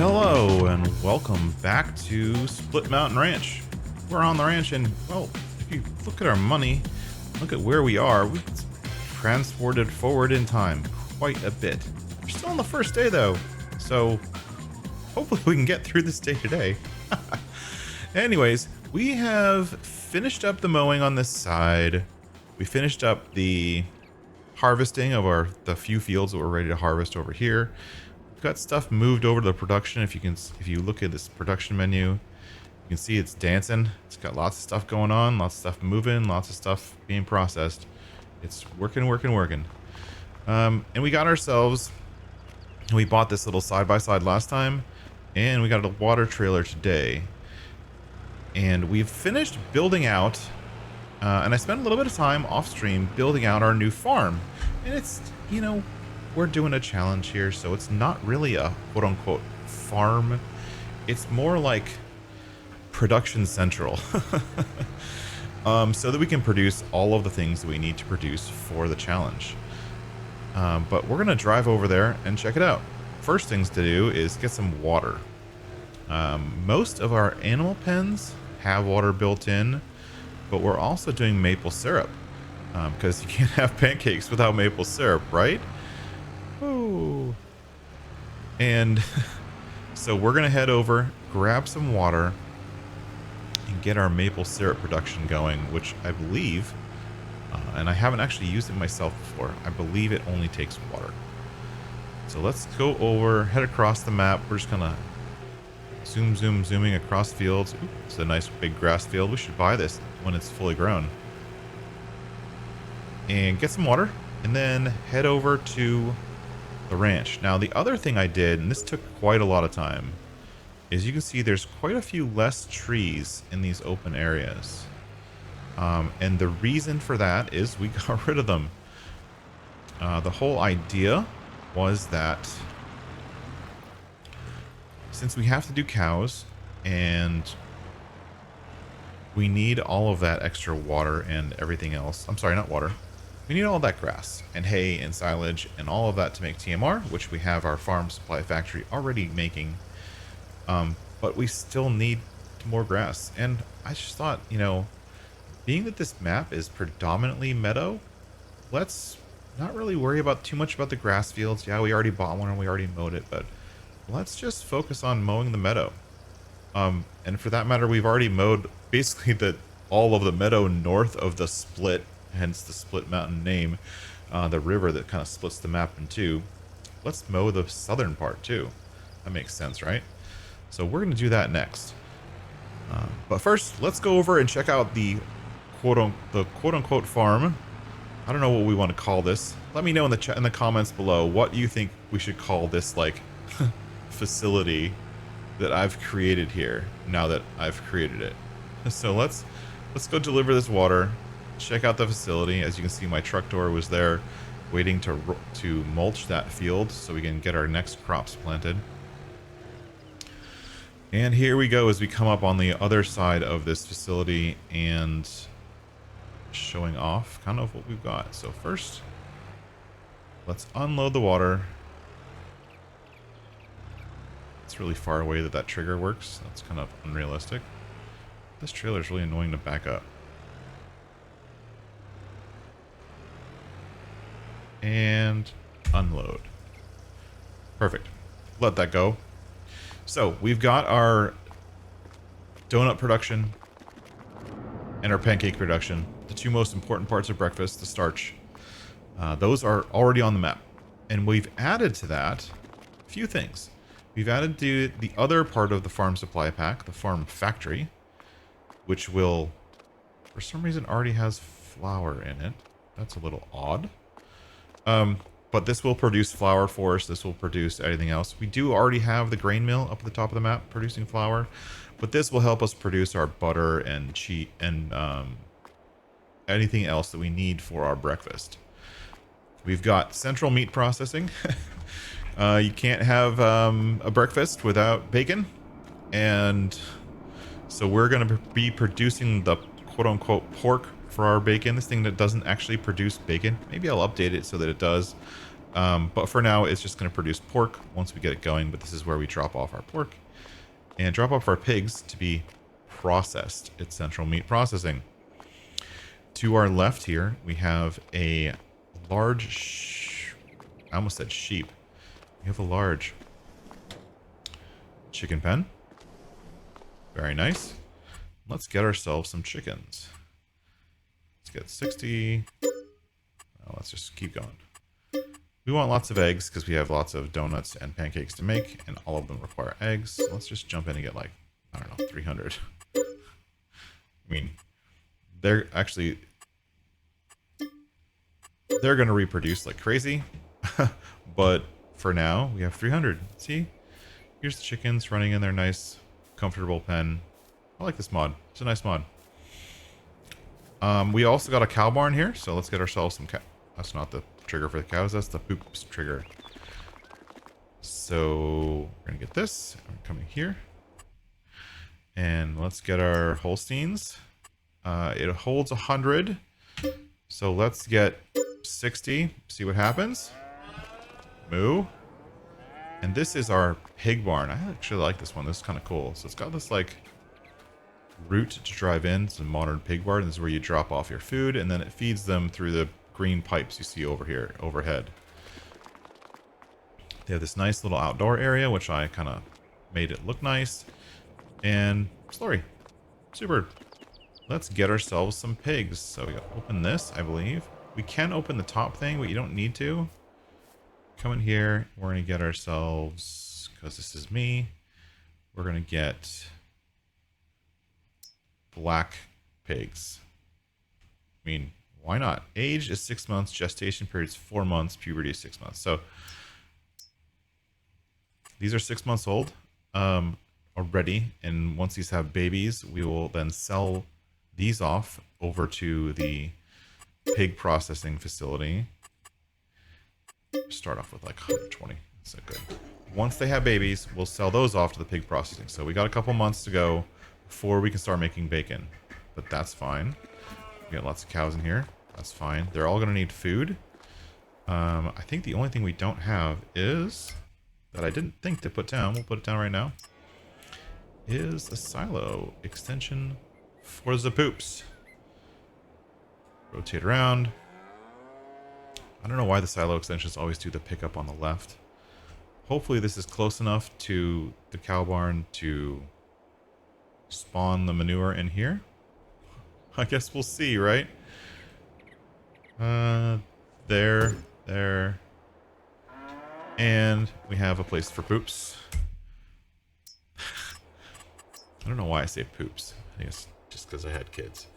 Hello and welcome back to Split Mountain Ranch. We're on the ranch and, well, if you look at our money, look at where we are, we've transported forward in time quite a bit. We're still on the first day though, so hopefully we can get through this day today. Anyways, we have finished up the mowing on this side. We finished up the harvesting of the few fields that we're ready to harvest over here. Got stuff moved over to the production. If you look at this production menu, you can see it's dancing. It's got lots of stuff going on, lots of stuff moving, lots of stuff being processed. It's working. And we got ourselves, we bought this little side-by-side last time, and we got a water trailer today. And we've finished building out, and I spent a little bit of time off stream building out our new farm. And it's, we're doing a challenge here, so it's not really a quote-unquote farm. It's more like production central. So that we can produce all of the things that we need to produce for the challenge. But we're going to drive over there and check it out. First things to do is get some water. Most of our animal pens have water built in, but we're also doing maple syrup. Because you can't have pancakes without maple syrup, right? Oh, and so we're gonna head over, grab some water, and get our maple syrup production going, which I believe, and I haven't actually used it myself before, I believe it only takes water. So let's go over, head across the map. We're just gonna zooming across fields. Ooh, it's a nice big grass field. We should buy this when it's fully grown. And get some water, and then head over to the ranch. Now the other thing I did, and this took quite a lot of time, is you can see there's quite a few less trees in these open areas. And the reason for that is we got rid of them. The whole idea was that since we have to do cows and we need all of that extra water and everything else. I'm sorry, not water. We need all that grass and hay and silage and all of that to make TMR, which we have our farm supply factory already making. But we still need more grass. And I just thought, being that this map is predominantly meadow, let's not really worry about too much about the grass fields. Yeah, we already bought one and we already mowed it, but let's just focus on mowing the meadow. And for that matter, we've already mowed basically all of the meadow north of the split, hence the Split Mountain name, the river that kind of splits the map in two. Let's mow the southern part too. That makes sense, right? So we're going to do that next. But first, let's go over and check out the quote-unquote farm. I don't know what we want to call this. Let me know in the comments below what you think we should call this facility that I've created here. Now that I've created it, so let's go deliver this water. Check out the facility. As you can see, my truck door was there waiting to mulch that field so we can get our next crops planted. And here we go as we come up on the other side of this facility and showing off kind of what we've got. So first, let's unload the water. It's really far away that trigger works. That's kind of unrealistic. This trailer is really annoying to back up. And unload. Perfect. Let that go. So we've got our donut production and our pancake production, the two most important parts of breakfast, the starch. Those are already on the map, and we've added to that a few things. We've added to the other part of the farm supply pack, the farm factory, which will, for some reason, already has flour in it. That's a little odd. But this will produce flour for us. This will produce anything else. We do already have the grain mill up at the top of the map producing flour, but this will help us produce our butter and cheese and anything else that we need for our breakfast. We've got central meat processing. You can't have a breakfast without bacon, and so we're going to be producing the quote-unquote pork for our bacon. This thing that doesn't actually produce bacon. Maybe I'll update it so that it does. But for now, it's just going to produce pork once we get it going. But this is where we drop off our pork and drop off our pigs to be processed. It's central meat processing. To our left here, we have a large, I almost said sheep. We have a large chicken pen. Very nice. Let's get ourselves some chickens. Let's get 60. Well, let's just keep going. We want lots of eggs because we have lots of donuts and pancakes to make, and all of them require eggs. So let's just jump in and get like, I don't know, 300. I mean, they're going to reproduce like crazy. But for now, we have 300. See? Here's the chickens running in their nice, comfortable pen. I like this mod. It's a nice mod. We also got a cow barn here, so let's get ourselves some cow. That's not the trigger for the cows, that's the poops trigger. So we're gonna get this. I'm coming here. And let's get our Holsteins. It holds 100. So let's get 60. See what happens. Moo. And this is our pig barn. I actually like this one. This is kind of cool. So it's got this like route to drive in. It's a modern pig barn. This is where you drop off your food, and then it feeds them through the green pipes you see over here, overhead. They have this nice little outdoor area, which I kind of made it look nice. And slurry. Super. Let's get ourselves some pigs. So we gotta open this, I believe. We can open the top thing, but you don't need to. Come in here. We're gonna get ourselves, because this is me, we're gonna get black pigs. I mean, why not? Age is 6 months, gestation period is 4 months, puberty is 6 months. So these are 6 months old already, and once these have babies, we will then sell these off over to the pig processing facility. Start off with like 120. That's not good. Once they have babies, we'll sell those off to the pig processing. So we got a couple months to go before we can start making bacon, but that's fine. We got lots of cows in here. That's fine. They're all going to need food. I think the only thing we don't have is, that I didn't think to put down, we'll put it down right now, is a silo extension for the poops. Rotate around. I don't know why the silo extensions always do the pickup on the left. Hopefully this is close enough to the cow barn to spawn the manure in here. I guess we'll see, right? There. And we have a place for poops. I don't know why I say poops. I think it's just because I had kids.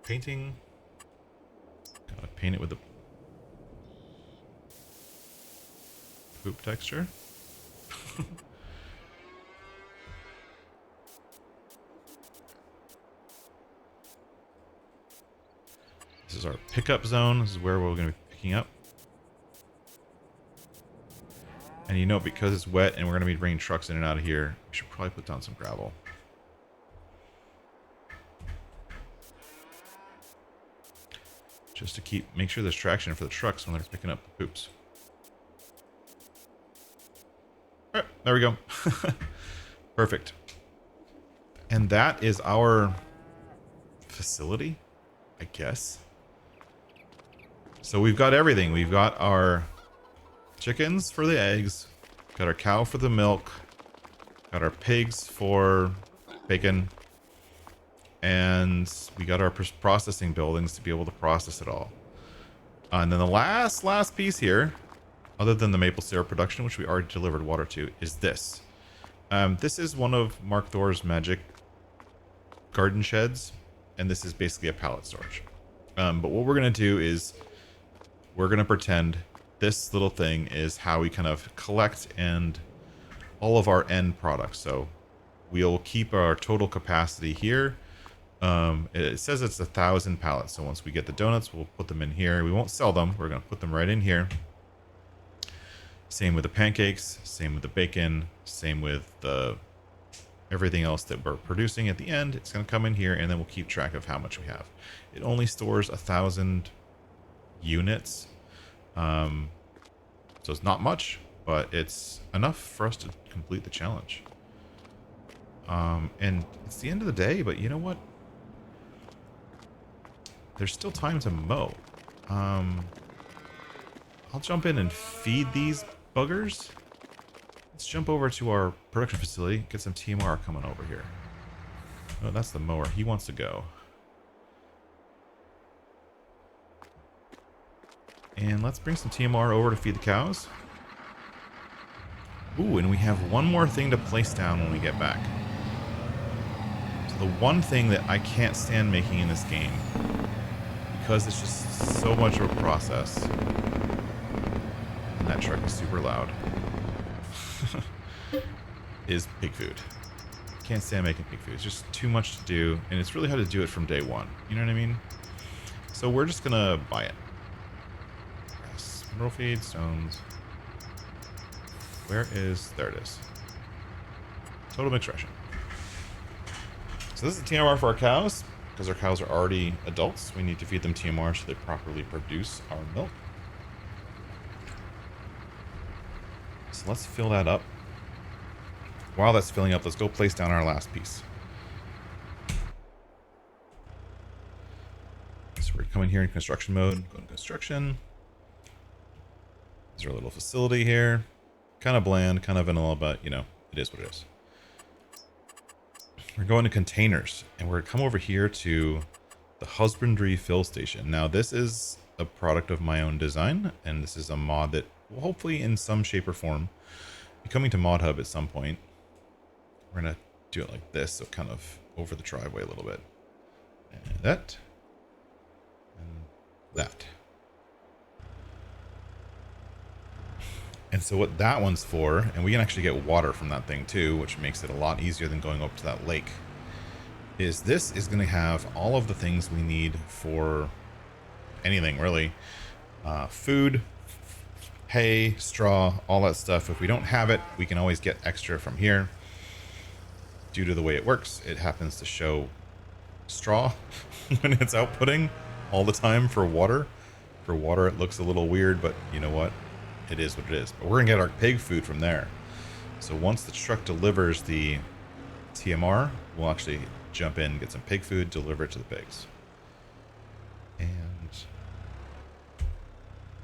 Painting. Gotta paint it with the poop texture. This is our pickup zone. This is where we're going to be picking up. And you know, because it's wet and we're going to be bringing trucks in and out of here, we should probably put down some gravel. Just to make sure there's traction for the trucks when they're picking up the poops. All right, there we go. Perfect. And that is our facility, I guess. So we've got everything. We've got our chickens for the eggs, got our cow for the milk, got our pigs for bacon, and we got our processing buildings to be able to process it all. And then the last piece here, other than the maple syrup production, which we already delivered water to, is this. This is one of Mark Thor's magic garden sheds, and this is basically a pallet storage. But what we're going to do is we're going to pretend this little thing is how we kind of collect and all of our end products. So we'll keep our total capacity here. It says it's 1,000 pallets. So once we get the donuts, we'll put them in here. We won't sell them. We're going to put them right in here. Same with the pancakes, same with the bacon, same with the everything else that we're producing at the end. It's going to come in here, and then we'll keep track of how much we have. It only stores 1,000 units So it's not much, but it's enough for us to complete the challenge. And it's the end of the day, but you know what? There's still time to mow. I'll jump in and feed these buggers. Let's jump over to our production facility, get some TMR coming over here. Oh, that's the mower. He wants to go. And let's bring some TMR over to feed the cows. Ooh, and we have one more thing to place down when we get back. So the one thing that I can't stand making in this game, because it's just so much of a process. And that truck is super loud. Is pig food. Can't stand making pig food. It's just too much to do, and it's really hard to do it from day one. You know what I mean? So we're just gonna buy it. Yes. Mineral feed, stones. Where is... There it is. Total mixed ration. So this is TMR for our cows. Because our cows are already adults, we need to feed them TMR so they properly produce our milk. So let's fill that up. While that's filling up, let's go place down our last piece. So we're coming here in construction mode. Go to construction. There's our little facility here. Kind of bland, kind of vanilla, but you know, it is what it is. We're going to containers, and we're going to come over here to the husbandry fill station. Now, this is a product of my own design, and this is a mod that will hopefully in some shape or form be coming to Mod Hub at some point. We're going to do it like this, so kind of over the driveway a little bit. And that. And that. And so what that one's for, and we can actually get water from that thing too, which makes it a lot easier than going up to that lake, is this is going to have all of the things we need for anything really. Food, hay, straw, all that stuff. If we don't have it, we can always get extra from here. Due to the way it works, it happens to show straw when it's outputting all the time for water. For water, it looks a little weird, but you know what? It is what it is. But we're going to get our pig food from there. So once the truck delivers the TMR, we'll actually jump in, get some pig food, deliver it to the pigs. And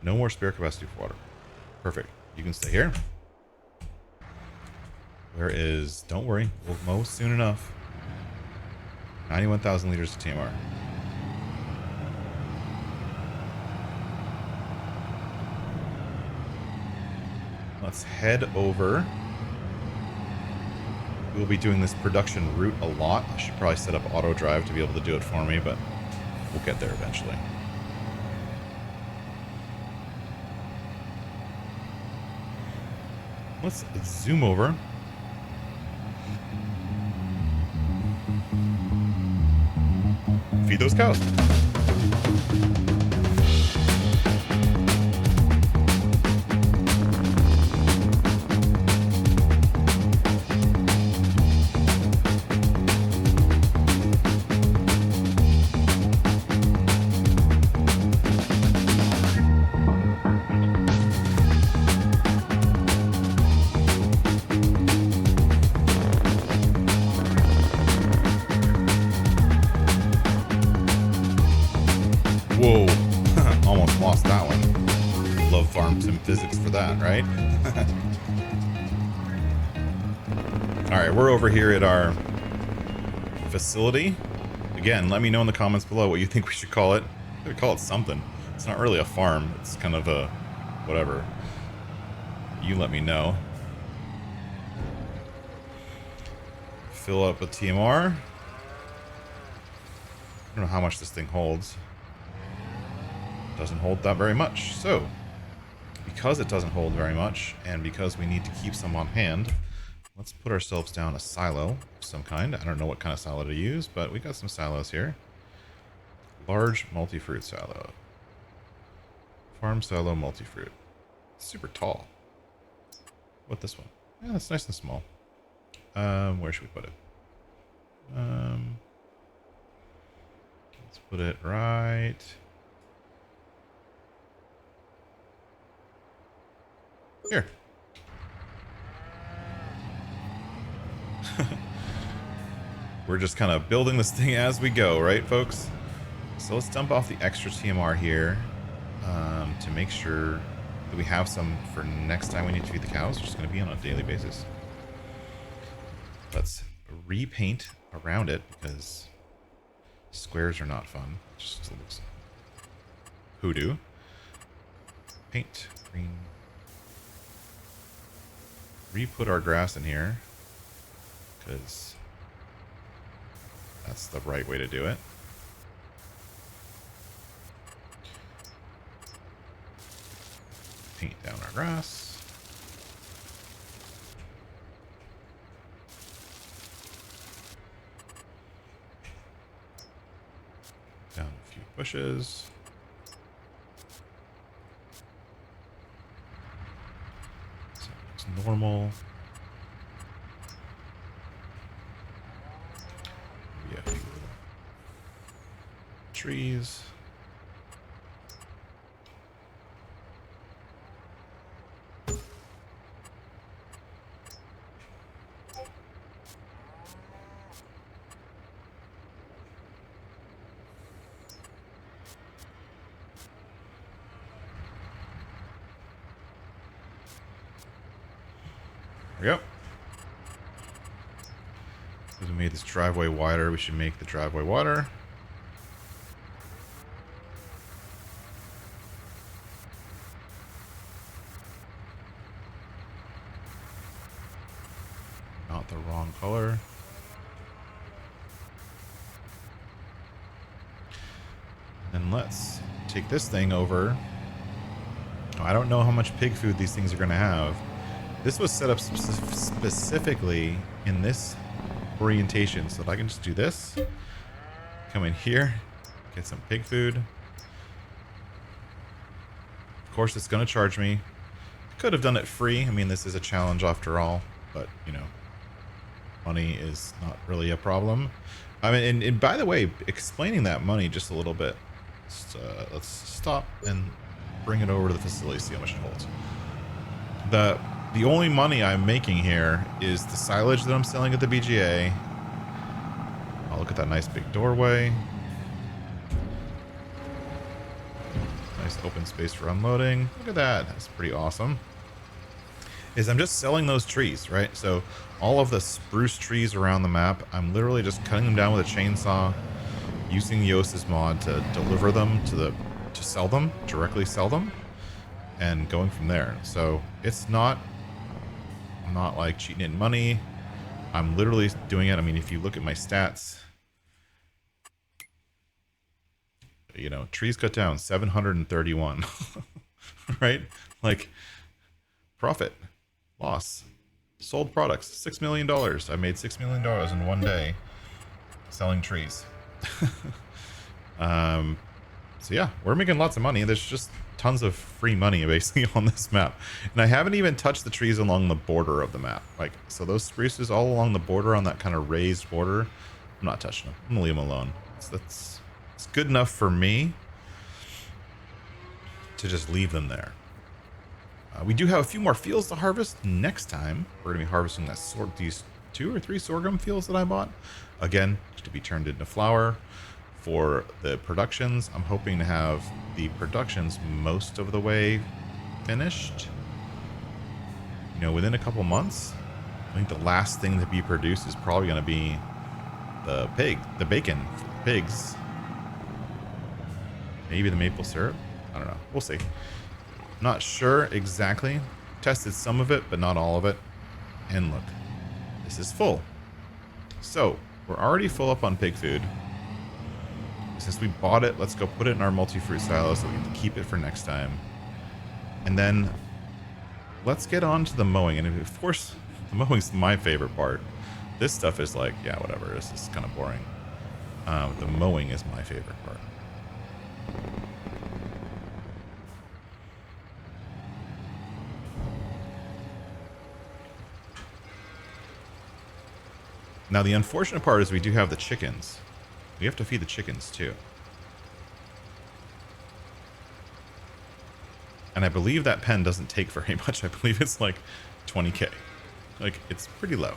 no more spare capacity for water. Perfect. You can stay here. Where is... Don't worry. We'll mow soon enough. 91,000 liters of TMR. Let's head over. We'll be doing this production route a lot. I should probably set up auto drive to be able to do it for me, but we'll get there eventually. Let's zoom over. Feed those cows. Whoa, almost lost that one. Love farm sim physics for that, right? Alright, we're over here at our facility. Again, let me know in the comments below what you think we should call it. We call it something. It's not really a farm, it's kind of a whatever. You let me know. Fill up with TMR. I don't know how much this thing holds. Doesn't hold that very much. So, because it doesn't hold very much, and because we need to keep some on hand, let's put ourselves down a silo of some kind. I don't know what kind of silo to use, but we got some silos here. Large multi-fruit silo. Farm silo multi-fruit. Super tall. What this one? Yeah, that's nice and small. Where should we put it? Let's put it right... Here. We're just kind of building this thing as we go, right, folks? So let's dump off the extra TMR here to make sure that we have some for next time we need to feed the cows, which is going to be on a daily basis. Let's repaint around it because squares are not fun. Just looks hoodoo. Paint green. Re-put our grass in here because that's the right way to do it. Paint down our grass. Down a few bushes. So it looks normal. Maybe a few little trees. There we go. As we made this driveway wider, we should make the driveway wider. Not the wrong color. Then let's take this thing over. Oh, I don't know how much pig food these things are going to have. This was set up specifically in this orientation so that I can just do this. Come in here, get some pig food. Of course, it's going to charge me. Could have done it free. I mean, this is a challenge after all, but you know, money is not really a problem. I mean, and by the way, explaining that money just a little bit. Let's stop and bring it over to the facility, see how much it holds. The only money I'm making here is the silage that I'm selling at the BGA. Oh, look at that nice big doorway. Nice open space for unloading. Look at that. That's pretty awesome. I'm just selling those trees, right? So all of the spruce trees around the map, I'm literally just cutting them down with a chainsaw, using the Yosis mod to deliver them to sell them, directly sell them, and going from there. So it's not like cheating in money. I'm literally doing it. I mean, if you look at my stats, you know, trees cut down 731, right? Like profit, loss, sold products, $6 million. I made $6 million in one day selling trees. So yeah, we're making lots of money. There's just tons of free money basically on this map, and I haven't even touched the trees along the border of the map. Like, so those spruces all along the border on that kind of raised border, I'm not touching them. I'm gonna leave them alone. It's good enough for me to just leave them there. We do have a few more fields to harvest next time. We're gonna be harvesting these 2 or 3 sorghum fields that I bought, again to be turned into flour. For the productions, I'm hoping to have the productions most of the way finished, you know, within a couple months. I think the last thing to be produced is probably going to be the bacon for the pigs. Maybe the maple syrup. I don't know. We'll see. Not sure exactly. Tested some of it, but not all of it. And look, this is full. So we're already full up on pig food. Since we bought it, let's go put it in our multi-fruit silo so we can keep it for next time. And then let's get on to the mowing. And of course, the mowing's my favorite part. This stuff is like, yeah, whatever. This is kind of boring. The mowing is my favorite part. Now, the unfortunate part is we do have the chickens. We have to feed the chickens too. And And I believe that pen doesn't take very much. I believe it's like 20K. Like, it's pretty low.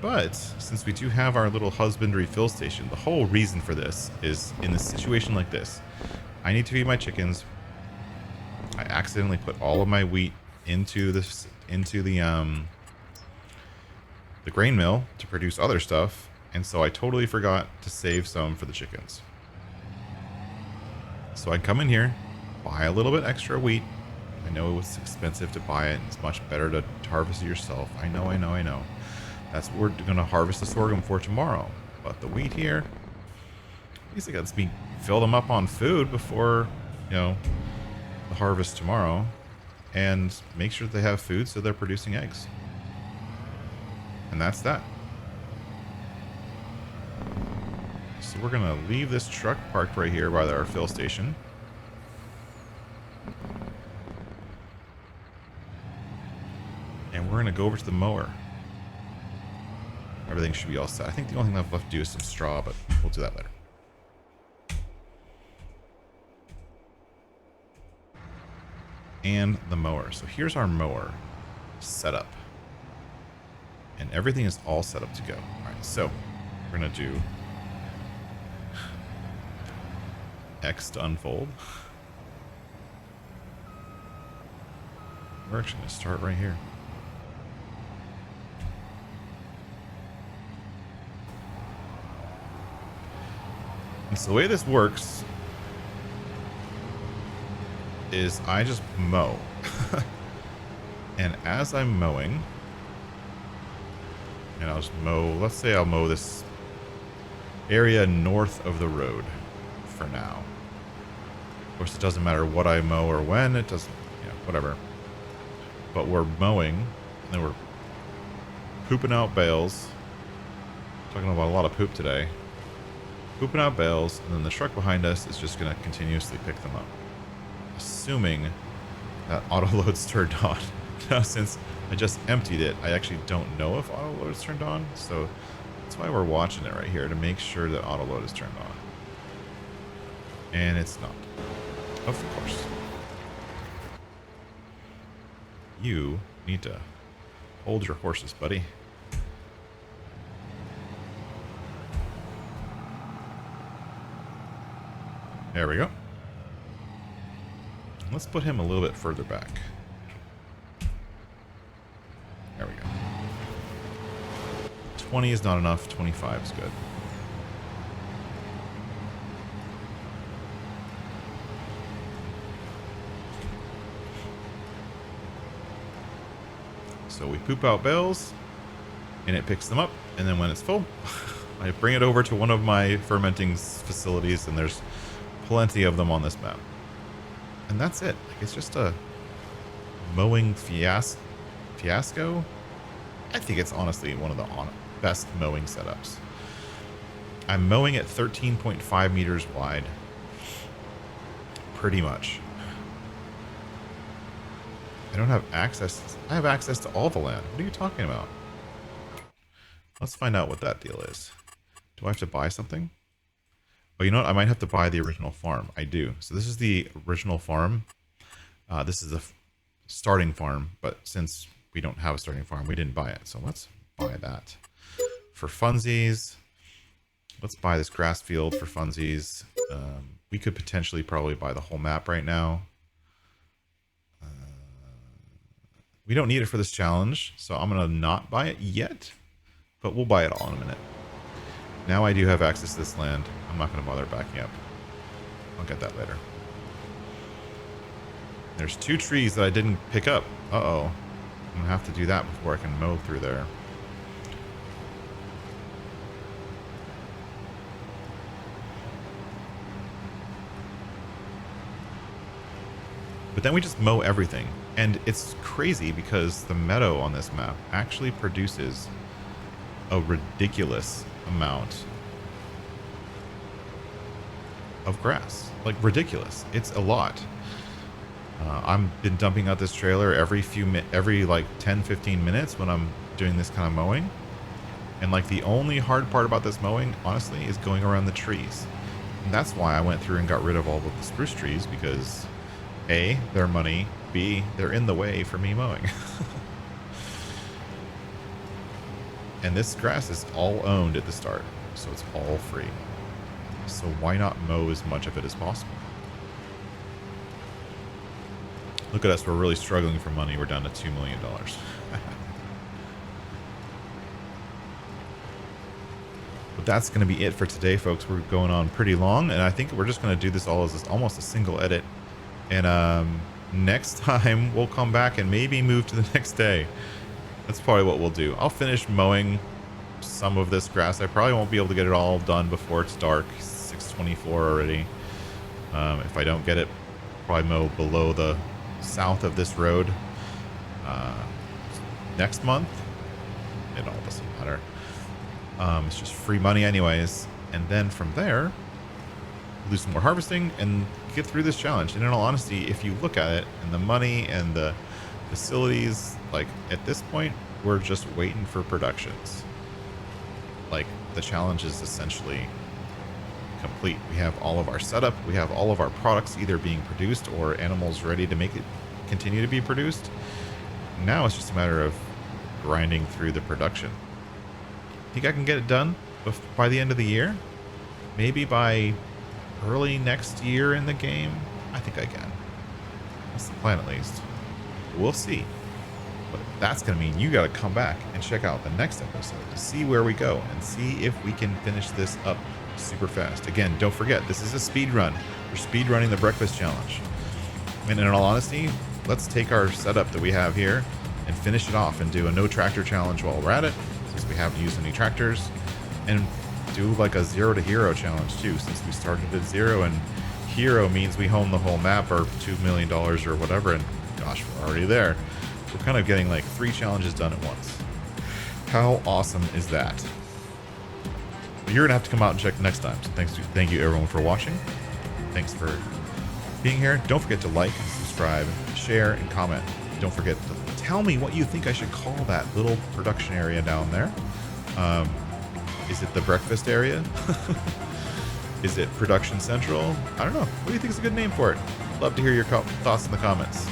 But since we do have our little husbandry fill station, the whole reason for this is in a situation like this, I need to feed my chickens. I accidentally put all of my wheat into the grain mill to produce other stuff, and so I totally forgot to save some for the chickens. So I come in here, buy a little bit extra wheat. I know it was expensive to buy it. It's much better to harvest it yourself. I know. That's what we're going to harvest the sorghum for tomorrow. But the wheat here, at least I got to fill them up on food before, the harvest tomorrow. And make sure they have food so they're producing eggs. And that's that. So we're going to leave this truck parked right here by our fill station. And we're going to go over to the mower. Everything should be all set. I think the only thing left to do is some straw, but we'll do that later. And the mower. So here's our mower setup. And everything is all set up to go. All right, so we're going to do X to unfold. We're actually going to start right here. And so the way this works is I just mow. And as I'm mowing, and I'll just mow, let's say I'll mow this area north of the road for now. Of course, it doesn't matter what I mow or when, it doesn't, whatever. But we're mowing, and then we're pooping out bales. Talking about a lot of poop today. Pooping out bales, and then the truck behind us is just going to continuously pick them up. Assuming that auto load's turned on. Now, since I just emptied it, I actually don't know if auto load is turned on, so that's why we're watching it right here, to make sure that auto load is turned on. And it's not. Of course. You need to hold your horses, buddy. There we go. Let's put him a little bit further back. There we go. 20 is not enough. 25 is good. So we poop out bales, and it picks them up, and then when it's full, I bring it over to one of my fermenting facilities, and there's plenty of them on this map. And that's it. Like, it's just a mowing fiasco. I think it's honestly one of the best mowing setups. I'm mowing at 13.5 meters wide. Pretty much. I don't have access. I have access to all the land. What are you talking about? Let's find out what that deal is. Do I have to buy something? Oh, you know what? I might have to buy the original farm. I do. So this is the original farm. This is the starting farm, but since we don't have a starting farm, we didn't buy it. So let's buy that. For funsies, let's buy this grass field for funsies. We could potentially probably buy the whole map right now. We don't need it for this challenge, so I'm going to not buy it yet, but we'll buy it all in a minute. Now I do have access to this land. I'm not going to bother backing up. I'll get that later. There's 2 trees that I didn't pick up. Uh-oh. I'm going to have to do that before I can mow through there. But then we just mow everything. And it's crazy because the meadow on this map actually produces a ridiculous amount of grass. Like, ridiculous. It's a lot. I've been dumping out this trailer every like 10-15 minutes when I'm doing this kind of mowing. And like, the only hard part about this mowing, honestly, is going around the trees. And that's why I went through and got rid of all of the spruce trees, because A, they're money, B, they're in the way for me mowing. And this grass is all owned at the start, so it's all free. So why not mow as much of it as possible? Look at us, we're really struggling for money. We're down to $2 million. But that's going to be it for today, folks. We're going on pretty long, and I think we're just going to do this all as almost a single edit. And next time we'll come back and maybe move to the next day. That's probably what we'll do. I'll finish mowing some of this grass. I probably won't be able to get it all done before it's dark. 6:24 already. If I don't get it, probably mow below the south of this road next month. It all doesn't matter. It's just free money anyways. And then from there, do some more harvesting and get through this challenge. And in all honesty, if you look at it and the money and the facilities, like at this point, we're just waiting for productions. Like the challenge is essentially complete. We have all of our setup. We have all of our products either being produced or animals ready to make it continue to be produced. Now it's just a matter of grinding through the production. Think I can get it done by the end of the year? Maybe by early next year in the game? I think I can. That's the plan, at least. We'll see. But that's going to mean you got to come back and check out the next episode to see where we go and see if we can finish this up super fast. Again, don't forget, this is a speed run. We're speed running the breakfast challenge. And in all honesty, let's take our setup that we have here and finish it off and do a no tractor challenge while we're at it, since we haven't used any tractors, and do like a 0 to hero challenge too, since we started at 0 and hero means we hone the whole map or $2 million or whatever, and gosh, we're already there. We're kind of getting like 3 challenges done at once. How awesome is that? But you're gonna have to come out and check next time. So thank you everyone for watching. Thanks for being here. Don't forget to like, subscribe, share, and comment. Don't forget to tell me what you think I should call that little production area down there. Is it the breakfast area? Is it Production Central? I don't know. What do you think is a good name for it? Love to hear your thoughts in the comments.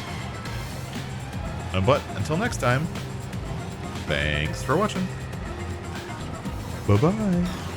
But until next time, thanks for watching. Bye-bye.